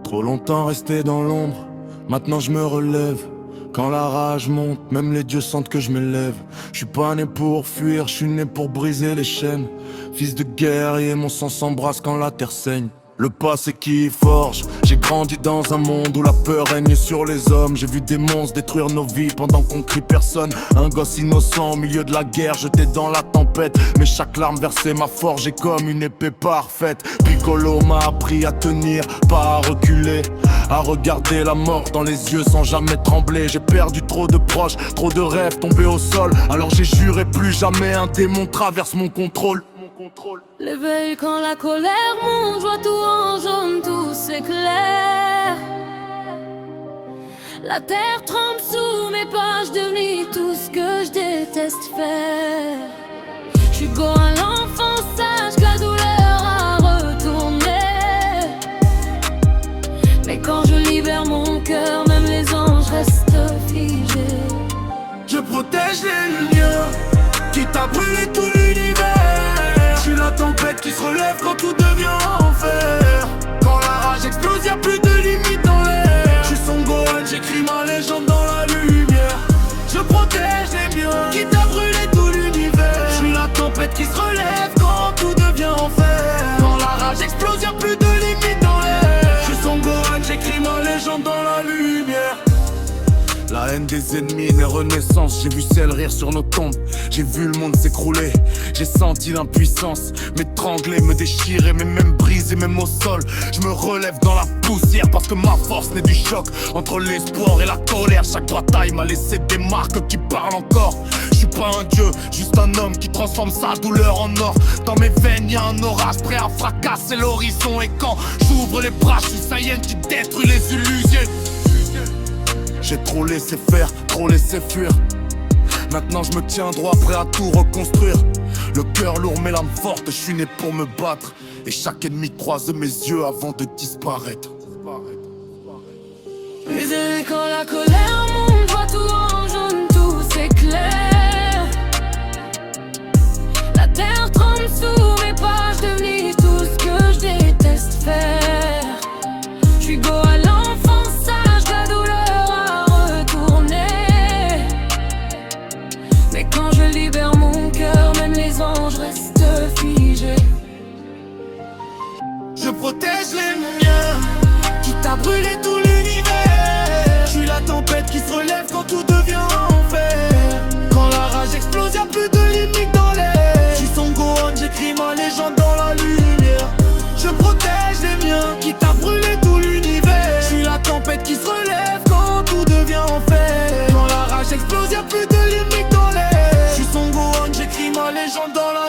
Trop longtemps resté dans l'ombre, maintenant je me relève. Quand la rage monte, même les dieux sentent que je m'élève. Je suis pas né pour fuir, je suis né pour briser les chaînes. Fils de guerrier, mon sang s'embrasse quand la terre saigne. Le passé qui forge, j'ai grandi dans un monde où la peur règne sur les hommes. J'ai vu des monstres détruire nos vies pendant qu'on crie personne. Un gosse innocent au milieu de la guerre, jeté dans la tempête. Mais chaque larme versée m'a forgé comme une épée parfaite. Piccolo m'a appris à tenir, pas à reculer, à regarder la mort dans les yeux sans jamais trembler. J'ai perdu trop de proches, trop de rêves tombés au sol. Alors j'ai juré plus jamais un démon traverse mon contrôle. L'éveil quand la colère monte, je vois tout en jaune, tout s'éclaire. La terre tremble sous mes pas, je dénie tout ce que je déteste faire. Je suis beau à l'enfant sage, que la douleur a retourné. Mais quand je libère mon cœur, même les anges restent figés. Je protège les lieux qui t'a brûlé tout l'univers. Je suis la tempête qui se relève quand tout devient enfer. Quand la rage explose, y'a plus de limite dans l'air. Je suis Son Gohan, j'écris ma légende dans la lumière. Je protège les miens, qui t'a brûlé tout l'univers. Je suis la tempête qui se relève quand tout devient enfer. Quand la rage explose, y'a plus de limite dans l'air. Je suis Son Gohan, j'écris ma légende dans la lumière. La haine des ennemis, les renaissances. J'ai vu ciel rire sur nos tombes. J'ai vu le monde s'écrouler. J'ai senti l'impuissance m'étrangler, me déchirer, mais même briser, même au sol. Je me relève dans la poussière parce que ma force naît du choc. Entre l'espoir et la colère, chaque bataille m'a laissé des marques qui parlent encore. Je suis pas un dieu, juste un homme qui transforme sa douleur en or. Dans mes veines y'a un orage prêt à fracasser l'horizon. Et quand j'ouvre les bras, je suis Saiyan qui détruit les illusions. J'ai trop laissé faire, trop laissé fuir. Maintenant je me tiens droit, prêt à tout reconstruire. Le cœur lourd mais l'âme forte, je suis né pour me battre. Et chaque ennemi croise mes yeux avant de disparaître. Et quand la colère monte, je vois tout en jaune, tout s'éclaire. La terre tremble sous mes pas, je dénie tout ce que je déteste faire. Je suis beau à l'enfant sage, la douleur a retourné. Mais quand je libère mon cœur, même les anges restent figés. Je protège les miens, qui t'a brûlé tout l'univers. Je suis la tempête qui se relève quand tout devient enfer. Quand la rage explose, y'a plus de limite dans l'air. Je suis Son Gohan, j'écris ma légende dans la lumière. Je protège les miens, qui t'a brûlé tout l'univers. Je suis la tempête qui se relève quand tout devient enfer. Quand la rage explose, y'a plus de limite dans l'air. Je suis Son Gohan, j'écris ma légende dans la